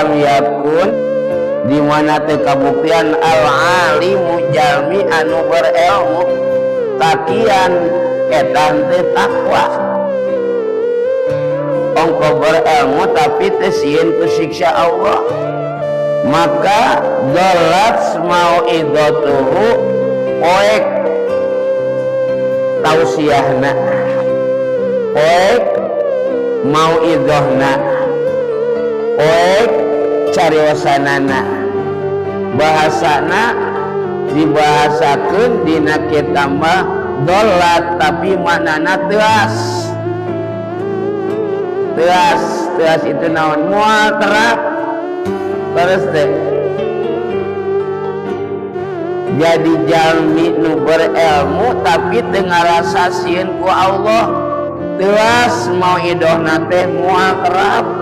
walam yakun di mana teu kabuktian al alimu jalmi anu berilmu takian etan teu takwa ongko berilmu tapi teu sieun ku siksa Allah maka dolat mau idatuhu poek tausiahna poek mau idohna poek cariosanana bahasana dibahasakeun dina kieu mah dolat tapi manana teas itu naon moal terap terus teh jadi jalmi nu berilmu tapi teu ngarasa sieun ku Allah teas mau idohna teh moal terap